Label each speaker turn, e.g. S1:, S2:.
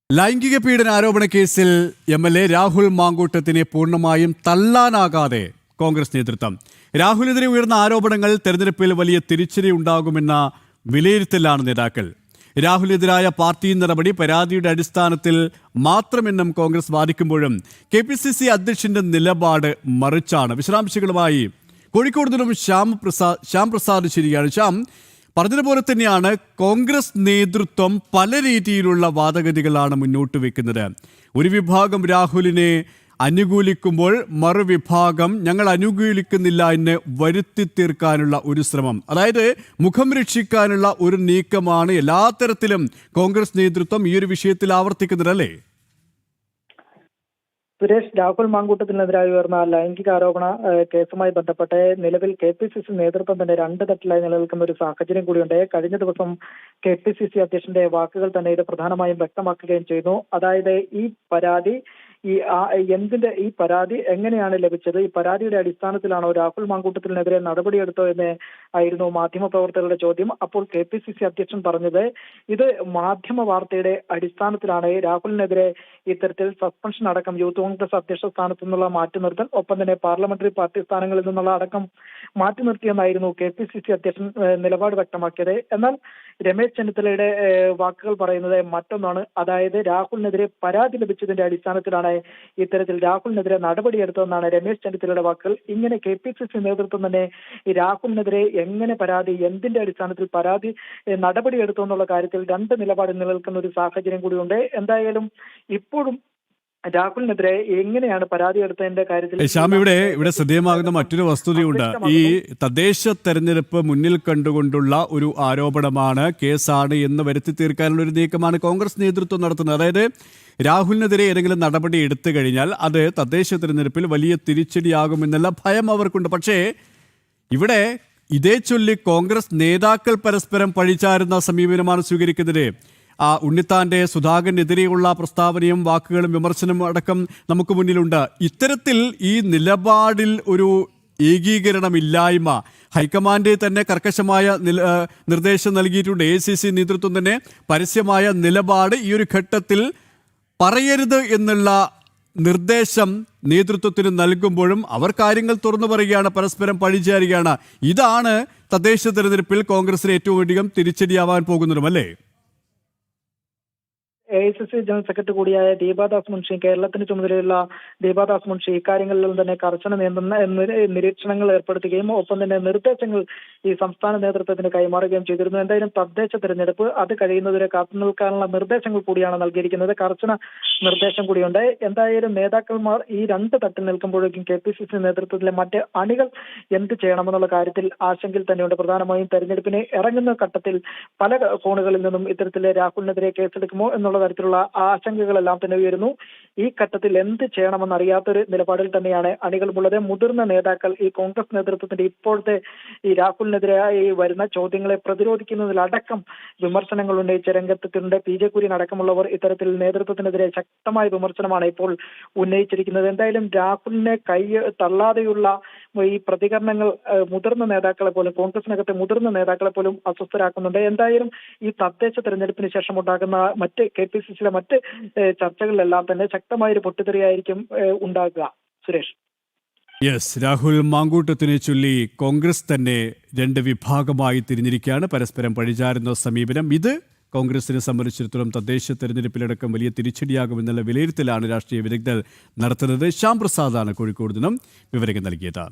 S1: ലൈംഗിക പീഡന ആരോപണ കേസിൽ എംഎൽഎ രാഹുൽ മാങ്കൂട്ടത്തിനെ പൂർണ്ണമായും തള്ളാനാകാതെ കോൺഗ്രസ് നേതൃത്വം. രാഹുലിനെതിരെ ഉയർന്ന ആരോപണങ്ങൾ തെരഞ്ഞെടുപ്പിൽ വലിയ തിരിച്ചടി ഉണ്ടാകുമെന്ന വിലയിരുത്തലാണ് നേതാക്കൾ. രാഹുലിനെതിരായ പാർട്ടി നടപടി പരാതിയുടെ അടിസ്ഥാനത്തിൽ മാത്രമെന്നും കോൺഗ്രസ് വാദിക്കുമ്പോഴും KPCC അധ്യക്ഷന്റെ നിലപാട് മറിച്ചാണ്. വിശദാംശങ്ങളുമായി കോഴിക്കോട് നിന്നും ശ്യാം പ്രസാദ് ശരിയാണ്. ശ്യാം, പറഞ്ഞതുപോലെ തന്നെയാണ് കോൺഗ്രസ് നേതൃത്വം പല രീതിയിലുള്ള വാദഗതികളാണ് മുന്നോട്ട് വെക്കുന്നത്. ഒരു വിഭാഗം രാഹുലിനെ അനുകൂലിക്കുമ്പോൾ മറുവിഭാഗം ഞങ്ങൾ അനുകൂലിക്കുന്നില്ല എന്ന് വരുത്തി തീർക്കാനുള്ള ഒരു ശ്രമം, അതായത് മുഖം രക്ഷിക്കാനുള്ള ഒരു നീക്കമാണ് എല്ലാ തരത്തിലും കോൺഗ്രസ് നേതൃത്വം ഈ ഒരു വിഷയത്തിൽ ആവർത്തിക്കുന്നത്, അല്ലേ?
S2: സുരേഷ്, രാഹുൽ മാങ്കൂട്ടത്തിനെതിരായി ഉയർന്ന ലൈംഗിക ആരോപണ കേസുമായി ബന്ധപ്പെട്ട് നിലവിൽ KPCC നേതൃത്വം തന്നെ രണ്ട് തട്ടിലായി നിലനിൽക്കുന്ന ഒരു സാഹചര്യം കൂടിയുണ്ട്. കഴിഞ്ഞ ദിവസം KPCC അധ്യക്ഷന്റെ വാക്കുകൾ തന്നെ ഇത് പ്രധാനമായും വ്യക്തമാക്കുകയും ചെയ്യുന്നു. അതായത് ഈ പരാതി ഈ പരാതി എങ്ങനെയാണ് ലഭിച്ചത്, ഈ പരാതിയുടെ അടിസ്ഥാനത്തിലാണോ രാഹുൽ മാങ്കൂട്ടത്തിനെതിരെ നടപടിയെടുത്തോ എന്ന് ആയിരുന്നു മാധ്യമപ്രവർത്തകരുടെ ചോദ്യം. അപ്പോൾ KPCC അധ്യക്ഷൻ പറഞ്ഞത് ഇത് മാധ്യമ വാർത്തയുടെ അടിസ്ഥാനത്തിലാണ് രാഹുലിനെതിരെ ഇത്തരത്തിൽ സസ്പെൻഷൻ അടക്കം യൂത്ത് കോൺഗ്രസ് അധ്യക്ഷ സ്ഥാനത്തു നിന്നുള്ള മാറ്റി നിർത്തൽ, ഒപ്പം തന്നെ പാർലമെന്ററി പാർട്ടി സ്ഥാനങ്ങളിൽ നിന്നുള്ള അടക്കം മാറ്റി നിർത്തിയെന്നായിരുന്നു KPCC അധ്യക്ഷൻ നിലപാട് വ്യക്തമാക്കിയത്. എന്നാൽ രമേശ് ചെന്നിത്തലയുടെ വാക്കുകൾ പറയുന്നത് മറ്റൊന്നാണ്. അതായത് രാഹുലിനെതിരെ പരാതി ലഭിച്ചതിന്റെ അടിസ്ഥാനത്തിലാണ് ഇത്തരത്തിൽ രാഹുലിനെതിരെ നടപടിയെടുത്തതെന്നാണ് രമേശ് ചെന്നിത്തലയുടെ വാക്കുകൾ. ഇങ്ങനെ KPCC നേതൃത്വം തന്നെ ഈ രാഹുലിനെതിരെ എങ്ങനെ പരാതി, എന്തിന്റെ അടിസ്ഥാനത്തിൽ പരാതി നടപടിയെടുത്തു എന്നുള്ള കാര്യത്തിൽ രണ്ട് നിലപാട് നിലനിൽക്കുന്ന ഒരു സാഹചര്യം കൂടിയുണ്ട്. എന്തായാലും ഇപ്പോഴും രാഹുലിനെതിരെ എങ്ങനെയാണ് പരാതി എടുത്തതിന്റെ കാര്യത്തിൽ
S1: ശ്യാം, ഇവിടെ ശ്രദ്ധേയമാകുന്ന മറ്റൊരു വസ്തുതയുണ്ട്. ഈ തദ്ദേശ തെരഞ്ഞെടുപ്പ് മുന്നിൽ കണ്ടുകൊണ്ടുള്ള ഒരു ആരോപണമാണ്, കേസാണ് എന്ന് വരുത്തി തീർക്കാനുള്ള ഒരു നീക്കമാണ് കോൺഗ്രസ് നേതൃത്വം നടത്തുന്നത്. അതായത് രാഹുലിനെതിരെ ഏതെങ്കിലും നടപടി എടുത്തു കഴിഞ്ഞാൽ അത് തദ്ദേശ തെരഞ്ഞെടുപ്പിൽ വലിയ തിരിച്ചടിയാകുമെന്നുള്ള ഭയം അവർക്കുണ്ട്. പക്ഷേ ഇവിടെ ഇതേ ചൊല്ലി കോൺഗ്രസ് നേതാക്കൾ പരസ്പരം പഴിചാരുന്ന സമീപനമാണ് സ്വീകരിക്കുന്നത്. ഉണ്ണിത്താന്റെ സുധാകരനെതിരെയുള്ള പ്രസ്താവനയും വാക്കുകളും വിമർശനവും അടക്കം നമുക്ക് മുന്നിലുണ്ട്. ഇത്തരത്തിൽ ഈ നിലപാടിൽ ഒരു ഏകീകരണമില്ലായ്മ ഹൈക്കമാൻഡ് തന്നെ കർക്കശമായ നിർദ്ദേശം നൽകിയിട്ടുണ്ട്. ACC നേതൃത്വം തന്നെ പരസ്യമായ നിലപാട് ഈ ഒരു ഘട്ടത്തിൽ പറയരുത് എന്നുള്ള നിർദ്ദേശം നേതൃത്വത്തിന് നൽകുമ്പോഴും അവർ കാര്യങ്ങൾ തുറന്നു പറയുകയാണ്, പരസ്പരം പഴിചാരുകയാണ്. ഇതാണ് തദ്ദേശ തെരഞ്ഞെടുപ്പിൽ കോൺഗ്രസിന് ഏറ്റവും അധികം തിരിച്ചടിയാവാൻ പോകുന്നതും, അല്ലേ?
S2: AICC ജനറൽ സെക്രട്ടറി കൂടിയായ ദീപാദാസ് മുൻഷി, കേരളത്തിന് ചുമതലയുള്ള ദീപാദാസ് മുൻഷി ഇക്കാര്യങ്ങളിൽ തന്നെ കർശന നിരീക്ഷണങ്ങൾ ഏർപ്പെടുത്തുകയും ഒപ്പം തന്നെ നിർദ്ദേശങ്ങൾ ഈ സംസ്ഥാന നേതൃത്വത്തിന് കൈമാറുകയും ചെയ്തിരുന്നു. എന്തായാലും തദ്ദേശ തെരഞ്ഞെടുപ്പ് അത് കഴിയുന്നതുവരെ കാത്തു നിൽക്കാനുള്ള നിർദ്ദേശങ്ങൾ കൂടിയാണ് നൽകിയിരിക്കുന്നത്. കർശന നിർദ്ദേശം കൂടിയുണ്ട്. എന്തായാലും നേതാക്കന്മാർ ഈ രണ്ട് തട്ടിൽ നിൽക്കുമ്പോഴേക്കും KPCC നേതൃത്വത്തിലെ മറ്റ് അണികൾ എന്ത് ചെയ്യണമെന്നുള്ള കാര്യത്തിൽ ആശങ്കയിൽ തന്നെയുണ്ട്. പ്രധാനമായും തെരഞ്ഞെടുപ്പിന് ഇറങ്ങുന്ന ഘട്ടത്തിൽ പല കോണുകളിൽ നിന്നും ഇത്തരത്തിലെ രാഹുലിനെതിരെ കേസെടുക്കുമോ എന്നുള്ള തരത്തിലുള്ള ആശങ്കകളെല്ലാം തന്നെ ഉയരുന്നു. ഈ ഘട്ടത്തിൽ എന്ത് ചെയ്യണമെന്നറിയാത്തൊരു നിലപാടിൽ തന്നെയാണ് അണികളുമുള്ളത്. മുതിർന്ന നേതാക്കൾ ഈ കോൺഗ്രസ് നേതൃത്വത്തിന്റെ ഇപ്പോഴത്തെ ഈ രാഹുലിനെതിരായി വരുന്ന ചോദ്യങ്ങളെ പ്രതിരോധിക്കുന്നതിലടക്കം വിമർശനങ്ങൾ ഉന്നയിച്ച രംഗത്തെത്തിയിട്ടുണ്ട്. PJ കുര്യൻ അടക്കമുള്ളവർ ഇത്തരത്തിൽ നേതൃത്വത്തിനെതിരെ ശക്തമായ വിമർശനമാണ് ഇപ്പോൾ ഉന്നയിച്ചിരിക്കുന്നത്. എന്തായാലും രാഹുലിനെ തള്ളാതെയുള്ള ഈ പ്രതികരണങ്ങൾ മുതിർന്ന നേതാക്കളെ പോലും, കോൺഗ്രസിനകത്തെ മുതിർന്ന നേതാക്കളെ പോലും അസ്വസ്ഥരാക്കുന്നുണ്ട്. എന്തായാലും ഈ തദ്ദേശ തെരഞ്ഞെടുപ്പിന് ശേഷം ഉണ്ടാകുന്ന മറ്റ് KPCCയിലെ മറ്റ് ചർച്ചകളിലെല്ലാം തന്നെ ശക്തമായൊരു പൊട്ടിത്തെറിയായിരിക്കും ഉണ്ടാകുക. സുരേഷ്,
S1: രാഹുൽ മാങ്കൂട്ടത്തിനെ ചൊല്ലി കോൺഗ്രസ് തന്നെ രണ്ട് വിഭാഗമായി തിരിഞ്ഞിരിക്കുകയാണ്. പരസ്പരം പഴിചാരുന്ന സമീപനം ഇത് കോൺഗ്രസിനെ സംബന്ധിച്ചിടത്തോളം തദ്ദേശ തെരഞ്ഞെടുപ്പിലടക്കം വലിയ തിരിച്ചടിയാകുമെന്നുള്ള വിലയിരുത്തലാണ് രാഷ്ട്രീയ വിദഗ്ധർ നടത്തുന്നത്. ശ്യാം പ്രസാദാണ് കോഴിക്കോട് നിന്നും വിവരങ്ങൾ നൽകിയത്.